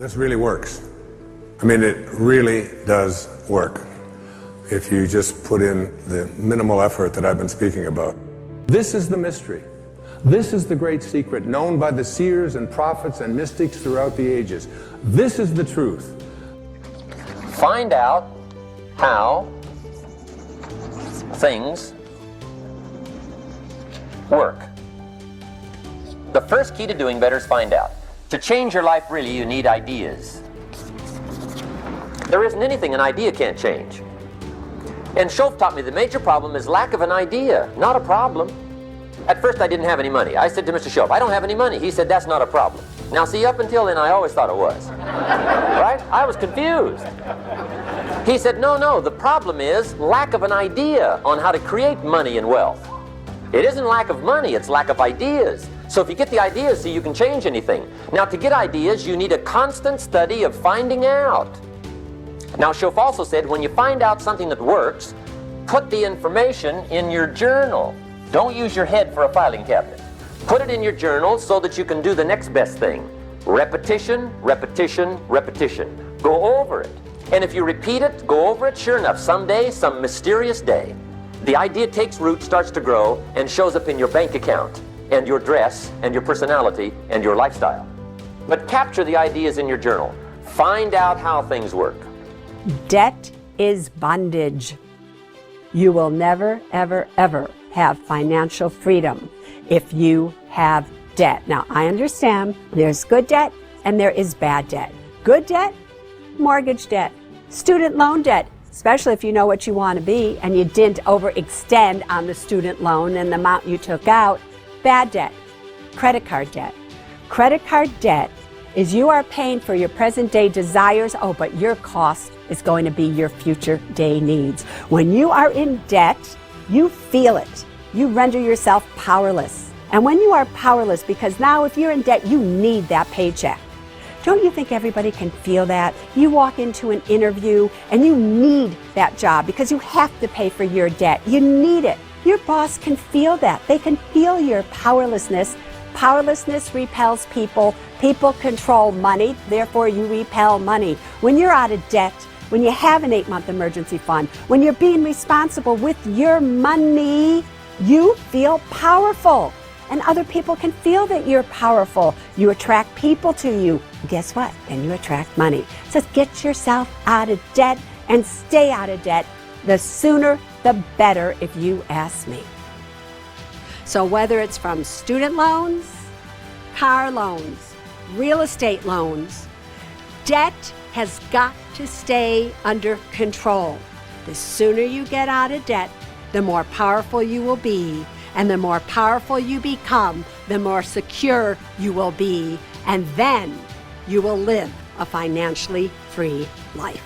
This really works. I mean, it really does work if you just put in the minimal effort that I've been speaking about. This is the mystery. This is the great secret known by the seers and prophets and mystics throughout the ages. This is the truth. Find out how things work. The first key to doing better is find out. To change your life, really, you need ideas. There isn't anything an idea can't change. And Schoff taught me the major problem is lack of an idea, not a problem. At first I didn't have any money. I said to Mr. Schoff, I don't have any money. He said, that's not a problem. Now see, up until then I always thought it was. Right? I was confused. He said, no, the problem is lack of an idea on how to create money and wealth. It isn't lack of money, it's lack of ideas. So if you get the ideas, so you can change anything. Now to get ideas, you need a constant study of finding out. Now Schoff also said, when you find out something that works, put the information in your journal. Don't use your head for a filing cabinet. Put it in your journal so that you can do the next best thing. Repetition, repetition, repetition. Go over it. And if you repeat it, go over it, sure enough, someday, some mysterious day, the idea takes root, starts to grow, and shows up in your bank account, and your dress, and your personality, and your lifestyle. But capture the ideas in your journal. Find out how things work. Debt is bondage. You will never, ever, ever have financial freedom if you have debt. Now, I understand there's good debt and there is bad debt. Good debt, mortgage debt, student loan debt, especially if you know what you want to be and you didn't overextend on the student loan and the amount you took out. Bad debt, credit card debt. Credit card debt is you are paying for your present day desires, but your cost is going to be your future day needs. When you are in debt, you feel it. You render yourself powerless. And when you are powerless, because now if you're in debt, you need that paycheck. Don't you think everybody can feel that? You walk into an interview and you need that job because you have to pay for your debt. You need it. Your boss can feel that. They can feel your powerlessness. Powerlessness repels people. People control money, therefore you repel money. When you're out of debt, when you have an 8-month emergency fund, when you're being responsible with your money, you feel powerful. And other people can feel that you're powerful. You attract people to you. Guess what? Then you attract money. So get yourself out of debt and stay out of debt. The sooner, the better, if you ask me. So whether it's from student loans, car loans, real estate loans, debt has got to stay under control. The sooner you get out of debt, the more powerful you will be. And the more powerful you become, the more secure you will be. And then you will live a financially free life.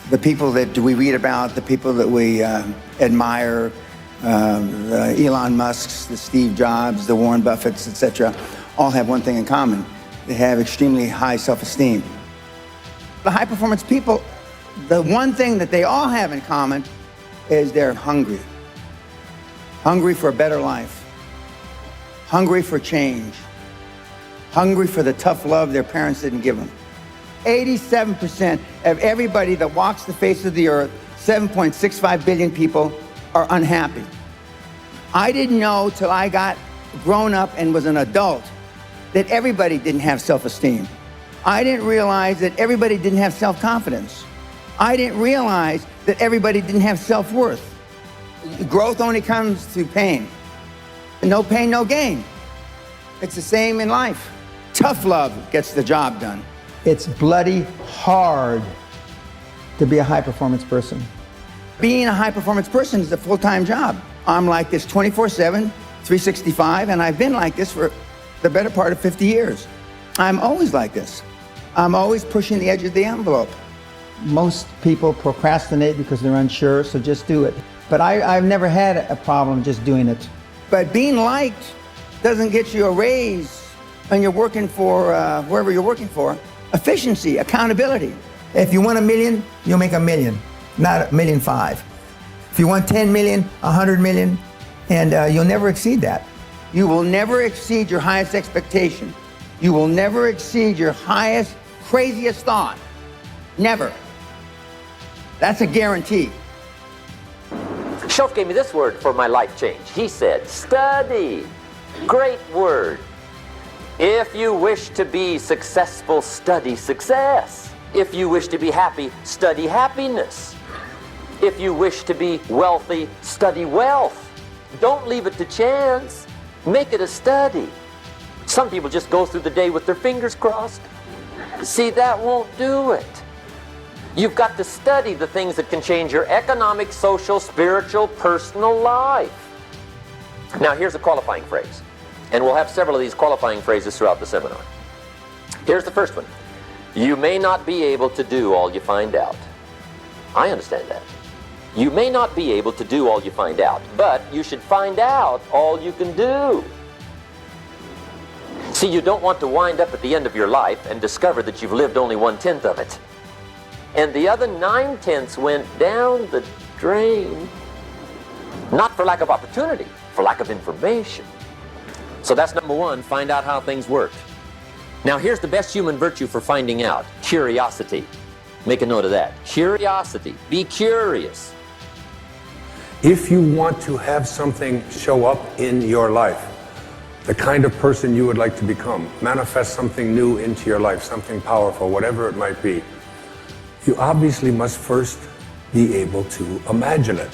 The people that we read about, the people that we admire, the Elon Musks, the Steve Jobs, the Warren Buffetts, etc., all have one thing in common. They have extremely high self-esteem. The high-performance people, the one thing that they all have in common is they're hungry. Hungry for a better life. Hungry for change. Hungry for the tough love their parents didn't give them. 87% of everybody that walks the face of the earth, 7.65 billion people, are unhappy. I didn't know till I got grown up and was an adult that everybody didn't have self-esteem. I didn't realize that everybody didn't have self-confidence. I didn't realize that everybody didn't have self-worth. Growth only comes through pain. No pain, no gain. It's the same in life. Tough love gets the job done. It's bloody hard to be a high-performance person. Being a high-performance person is a full-time job. I'm like this 24/7, 365, and I've been like this for the better part of 50 years. I'm always like this. I'm always pushing the edge of the envelope. Most people procrastinate because they're unsure, so just do it. But I've never had a problem just doing it. But being liked doesn't get you a raise when you're working for wherever you're working for. Efficiency, accountability. If you want $1 million, you'll make $1 million, not $1.5 million. If you want 10 million, 100 million, and you'll never exceed that. You will never exceed your highest expectation. You will never exceed your highest, craziest thought. Never. That's a guarantee. Schultz gave me this word for my life change. He said, study. Great word. If you wish to be successful, study success. If you wish to be happy, study happiness. If you wish to be wealthy, study wealth. Don't leave it to chance. Make it a study. Some people just go through the day with their fingers crossed. See, that won't do it. You've got to study the things that can change your economic, social, spiritual, personal life. Now, here's a qualifying phrase. And we'll have several of these qualifying phrases throughout the seminar. Here's the first one. You may not be able to do all you find out. I understand that. You may not be able to do all you find out, but you should find out all you can do. See, you don't want to wind up at the end of your life and discover that you've lived only 1/10 of it. And the other 9/10 went down the drain. Not for lack of opportunity, for lack of information. So that's number one, find out how things work. Now here's the best human virtue for finding out, curiosity. Make a note of that. Curiosity. Be curious. If you want to have something show up in your life, the kind of person you would like to become, manifest something new into your life, something powerful, whatever it might be, you obviously must first be able to imagine it.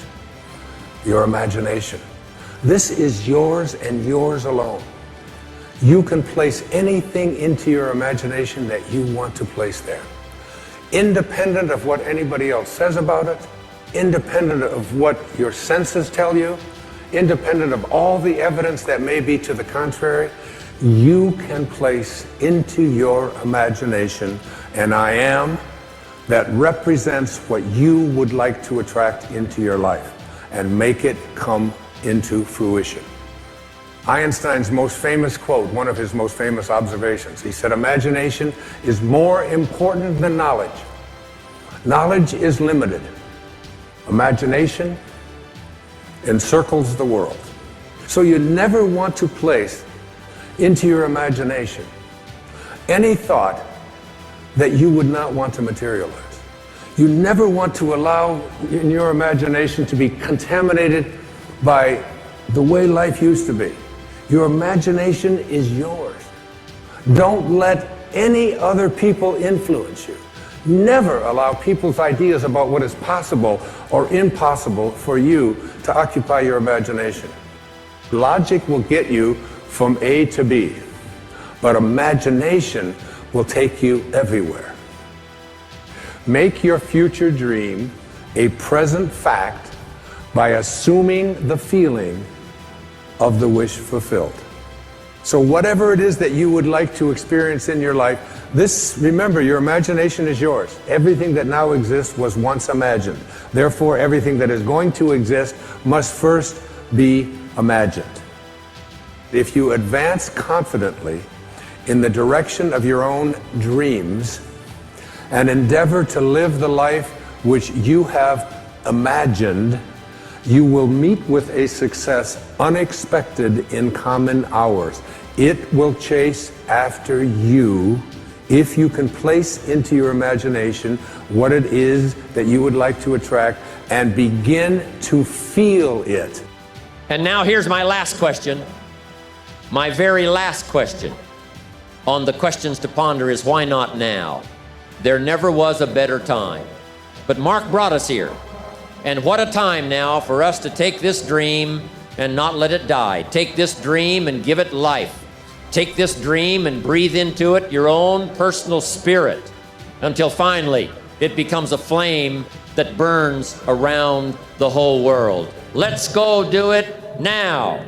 Your imagination. This is yours and yours alone. You can place anything into your imagination that you want to place there. Independent of what anybody else says about it, independent of what your senses tell you, independent of all the evidence that may be to the contrary, you can place into your imagination an I am that represents what you would like to attract into your life and make it come into fruition. Einstein's most famous quote, one of his most famous observations, he said, imagination is more important than knowledge. Knowledge is limited. Imagination encircles the world. So you never want to place into your imagination any thought that you would not want to materialize. You never want to allow in your imagination to be contaminated by the way life used to be. Your imagination is yours. Don't let any other people influence you. Never allow people's ideas about what is possible or impossible for you to occupy your imagination. Logic will get you from A to B, but imagination will take you everywhere. Make your future dream a present fact by assuming the feeling of the wish fulfilled. So whatever it is that you would like to experience in your life, remember, your imagination is yours. Everything that now exists was once imagined. Therefore, everything that is going to exist must first be imagined. If you advance confidently in the direction of your own dreams and endeavor to live the life which you have imagined, you will meet with a success unexpected in common hours. It will chase after you if you can place into your imagination what it is that you would like to attract and begin to feel it. And now here's my last question. My very last question on the questions to ponder is, why not now? There never was a better time. But Mark brought us here. And what a time now for us to take this dream and not let it die. Take this dream and give it life. Take this dream and breathe into it your own personal spirit until finally it becomes a flame that burns around the whole world. Let's go do it now.